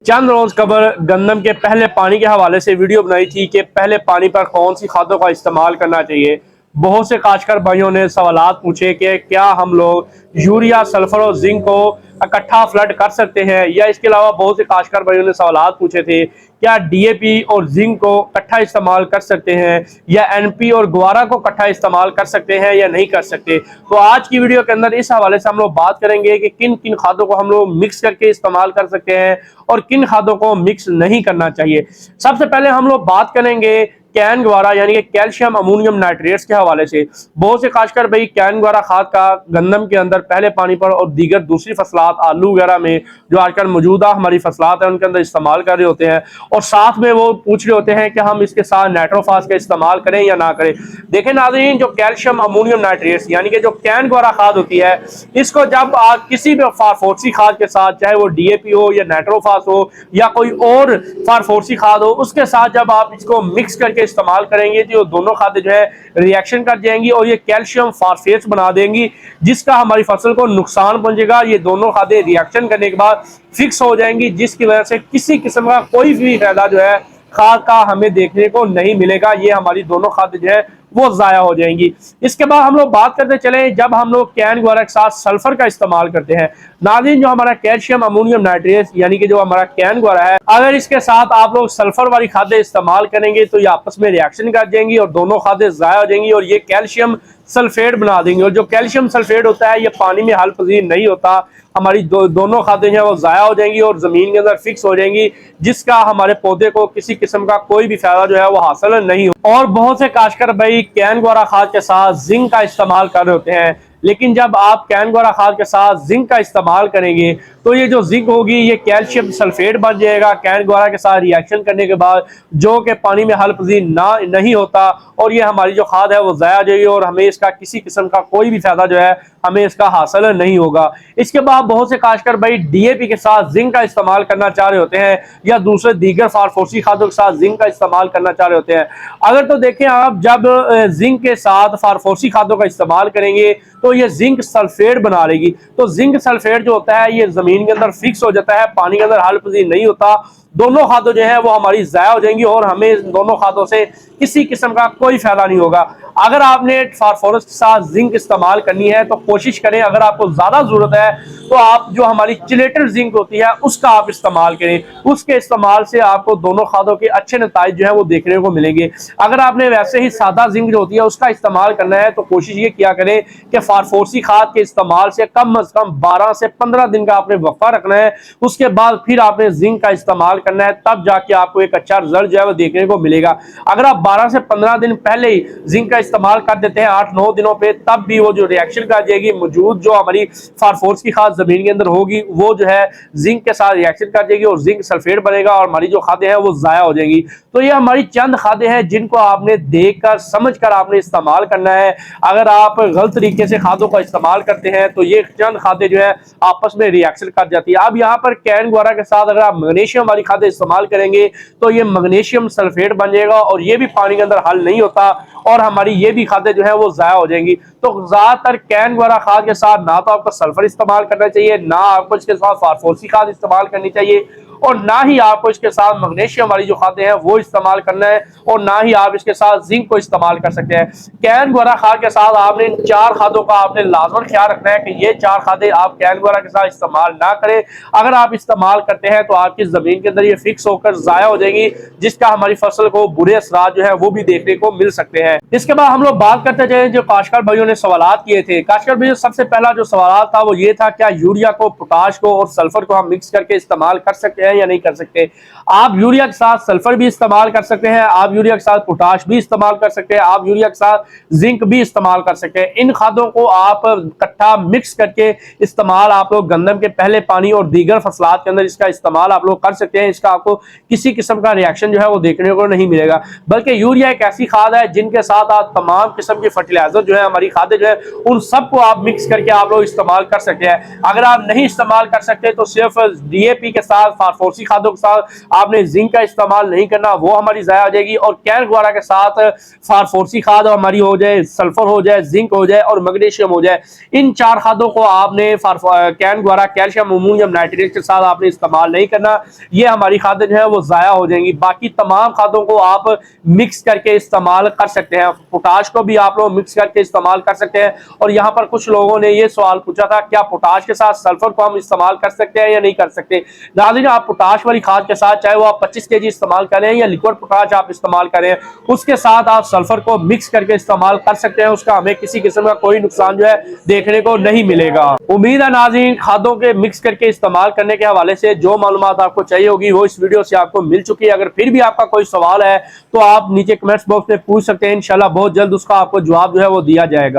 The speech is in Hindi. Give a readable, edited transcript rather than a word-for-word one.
चंद रोज कबल गंदम के पहले पानी के हवाले से वीडियो बनाई थी कि पहले पानी पर कौन सी खादों का इस्तेमाल करना चाहिए। बहुत से काश्तकार भाइयों ने सवालात पूछे कि क्या हम लोग यूरिया, सल्फर और जिंक को इकट्ठा फ्लड कर सकते हैं, या इसके अलावा बहुत से काश्तकार भाइयों ने सवालात पूछे थे क्या डीएपी और जिंक को इकट्ठा इस्तेमाल कर सकते हैं, या एनपी और ग्वारा को इकट्ठा इस्तेमाल कर सकते हैं या नहीं कर सकते। तो आज की वीडियो के अंदर इस हवाले से हम लोग बात करेंगे कि किन किन खादों को हम लोग मिक्स करके इस्तेमाल कर सकते हैं और किन खादों को मिक्स नहीं करना चाहिए। सबसे पहले हम लोग बात करेंगे कैन ग्वारा यानी कि कैल्शियम अमोनियम नाइट्रेट्स के हवाले से। बहुत से खासकर भाई कैन ग्वारा खाद का गंदम के अंदर पहले पानी पर और दीगर दूसरी फसलात आलू वगैरह में जो आजकल मौजूदा हमारी फसलात है उनके अंदर इस्तेमाल कर रहे होते हैं, और साथ में वो पूछ रहे होते हैं कि हम इसके साथ नाइट्रोफास का इस्तेमाल करें या ना करें। देखें नाज़रीन, जो कैल्शियम अमोनियम नाइट्रेट्स यानी कि जो कैन ग्वारा खाद होती है, इसको जब आप किसी भी फारफोर्सी खाद के साथ, चाहे वो डीएपी हो या नाइट्रोफास हो या कोई और फारफोर्सी खाद हो, उसके साथ जब आप इसको मिक्स करके इस्तेमाल करेंगे तो दोनों खादें जो है रिएक्शन कर जाएंगी और ये कैल्शियम फास्फेट्स बना देंगी, जिसका हमारी फसल को नुकसान पहुंचेगा। ये दोनों खादें रिएक्शन करने के बाद फिक्स हो जाएंगी, जिसकी वजह से किसी किस्म का कोई भी फायदा जो है खाद का हमें देखने को नहीं मिलेगा। ये हमारी दोनों खादें जो है वो जाया हो जाएंगी। इसके बाद हम लोग बात करते चले, जब हम लोग कैन ग्वारा के साथ सल्फर का इस्तेमाल करते हैं, नाज़रीन जो हमारा कैल्शियम अमोनियम नाइट्रेट्स यानी कि जो हमारा कैन ग्वारा है, अगर इसके साथ आप लोग सल्फर वाली खादें इस्तेमाल करेंगे तो ये आपस में रिएक्शन कर जाएंगी और दोनों खादें जाया हो जाएंगी और ये कैल्शियम सल्फेट बना देंगे। और जो कैल्शियम सल्फेट होता है ये पानी में हल पजीर नहीं होता, हमारी दोनों खादें जो है वो जाया हो जाएंगी और जमीन के अंदर फिक्स हो जाएंगी, जिसका हमारे पौधे को किसी किस्म का कोई भी फायदा जो है वो हासिल नहीं हो। और बहुत से काश्तकार भाई कैन ग्वारा खाद के साथ जिंक का इस्तेमाल कर रहे होते हैं, लेकिन जब आप कैन ग्वारा खाद के साथ जिंक का इस्तेमाल करेंगे तो ये जो जिंक होगी ये कैल्शियम सल्फेट बन जाएगा कैन ग्वारा के साथ रिएक्शन करने के बाद, जो कि पानी में हल पजीर नहीं होता, और ये हमारी जो खाद है वो जाया जाएगी और हमें इसका किसी किस्म का कोई भी फायदा जो है हमें इसका हासिल नहीं होगा। इसके बाद बहुत से काश्तकार भाई डीएपी के साथ जिंक का इस्तेमाल करना चाह रहे होते हैं या दूसरे दीगर फारफोर्सी खादों के साथ जिंक का इस्तेमाल करना चाह रहे होते हैं। अगर तो देखें आप, जब जिंक के साथ फारफोर्सी खादों का इस्तेमाल करेंगे तो ये जिंक सल्फेट बना लेगी। तो जिंक सल्फेट जो होता है ये जमीन के अंदर फिक्स हो जाता है, पानी के अंदर हल पजीर नहीं होता। दोनों खादों जो है वो हमारी जाया हो जाएंगी और हमें इन दोनों खादों से किसी किस्म का कोई फायदा नहीं होगा। अगर आपने फास्फोरस के साथ जिंक इस्तेमाल करनी है तो कोशिश करें, अगर आपको ज्यादा जरूरत है तो आप जो हमारी चिलेटेड जिंक होती है उसका आप इस्तेमाल करें। उसके इस्तेमाल से आपको दोनों खादों के अच्छे नतीजे जो है वो देखने को मिलेंगे। अगर आपने वैसे ही सादा जिंक जो होती है उसका इस्तेमाल करना है तो कोशिश ये किया करें कि फारफोर्सी खाद के इस्तेमाल से कम अज कम 12 से 15 दिन का आपने वक्फा रखना है। उसके बाद फिर आपने जिंक का इस्तेमाल करना है, तब जाके आपको एक अच्छा रिजल्ट जो है वो देखने को मिलेगा। अगर आप 12 से 15 दिन पहले ही जिंक का इस्तेमाल कर देते हैं 8-9 दिनों पे, तब भी वो जो रिएक्शन कर जाएगी, मौजूद जो हमारी फारफोर्स की खाद जमीन के अंदर होगी वो जो है जिंक के साथ रिएक्शन कर जाएगी और जिंक सल्फेट बनेगा और हमारी जो खादें हैं वो जाया हो जाएंगी। तो ये हमारी चंद खादें हैं जिनको आपने देखकर समझकर आपने इस्तेमाल करना है। अगर आप गलत तरीके से खादों का इस्तेमाल करते हैं तो ये चंद खादें जो है आपस में रिएक्शन कर जाती है। अब यहाँ पर कैन ग्वारा के साथ अगर आप मैग्नीशियम वाली खादें इस्तेमाल करेंगे तो ये मैग्नीशियम सल्फेट बन जाएगा और ये भी पानी के अंदर हल नहीं होता और हमारी ये भी खादें जो है वो जाया हो जाएंगी। तो ज्यादातर कैन ग्वारा खाद के साथ ना तो आपको सल्फर इस्तेमाल करना चाहिए, ना आपको इसके साथ फास्फोरसी खाद इस्तेमाल करनी चाहिए, और ना ही आपको इसके साथ मैग्नीशियम वाली जो खादें हैं वो इस्तेमाल करना है, और ना ही आप इसके साथ जिंक को इस्तेमाल कर सकते हैं। कैन ग्वारा खाद के साथ आपने इन 4 खादों का आपने लाजमन ख्याल रखना है कि ये 4 खादें आप कैन ग्वारा के साथ इस्तेमाल ना करें। अगर आप इस्तेमाल करते हैं तो आपकी जमीन के अंदर ये फिक्स होकर जाया हो जाएगी, जिसका हमारी फसल को बुरे असरात जो है वो भी देखने को मिल सकते हैं। इसके बाद हम लोग बात करते जाए, जो काश्तकार भाइयों ने सवालात किए थे, काश्तकार भाइयों सबसे पहला जो सवाल था वो ये था क्या यूरिया को, पोटाश को और सल्फर को हम मिक्स करके इस्तेमाल कर सकते हैं या नहीं कर सकते। आप यूरिया के साथ सल्फर भी इस्तेमाल कर सकते हैं, आप यूरिया के साथ पोटाश भी इस्तेमाल कर सकते हैं, आप यूरिया के साथ जिंक भी इस्तेमाल कर सकते हैं। इन खादों को आप इकट्ठा मिक्स करके इस्तेमाल आप लोग गंदम के पहले पानी और दीगर फसलात के अंदर इसका इस्तेमाल आप लोग कर सकते हैं। इसका आपको किसी किस्म का रिएक्शन जो है वो देखने को नहीं मिलेगा, बल्कि यूरिया एक ऐसी खाद है जिनके साथ आप तमाम किस्म के फर्टिलाइजर जो है, हमारी खादें जो है, उन सबको आप मिक्स करके आप लोग इस्तेमाल कर सकते हैं। अगर आप नहीं इस्तेमाल कर सकते तो सिर्फ डीएपी के साथ फास्फोरसी खादों के साथ आपने जिंक का इस्तेमाल नहीं करना, वो हमारी ज़ाया हो जाएगी। और कैन गुआरा के साथ फास्फोरसी खाद हमारी हो जाए, सल्फर हो जाए, जिंक हो जाए और मैग्नीशियम हो जाए, इन 4 खादों को आपने कैन गुआरा, कैल्शियम, अमोनियम नाइट्रेट के साथ आपने इस्तेमाल नहीं करना। ये हमारी खादें जो है वो ज़ाया हो जाएंगी। बाकी तमाम खादों को आप मिक्स करके इस्तेमाल कर सकते हैं। पोटाश को भी आप लोग मिक्स करके इस्तेमाल कर सकते हैं। और यहाँ पर कुछ लोगों ने ये सवाल पूछा था, क्या पोटाश के साथ सल्फर को हम इस्तेमाल कर सकते हैं या नहीं कर सकते। नाज़रीन, आप पोटाश वाली खाद के साथ चाहे वो आप 25 kg इस्तेमाल करें या लिक्विड पोटाश आप इस्तेमाल करें, उसके साथ आप सल्फर को मिक्स करके इस्तेमाल कर सकते हैं। उसका हमें किसी किस्म का कोई नुकसान जो है देखने को नहीं मिलेगा। उम्मीद है नाज़रीन, खादों के मिक्स करके इस्तेमाल करने के हवाले से जो मालूमात आपको चाहिए होगी वो इस वीडियो से आपको मिल चुकी है। अगर फिर भी आपका कोई सवाल है तो आप नीचे कमेंट्स बॉक्स में पूछ सकते हैं। इंशाल्लाह बहुत जल्द उसका आपको जवाब जो है वो दिया जाएगा।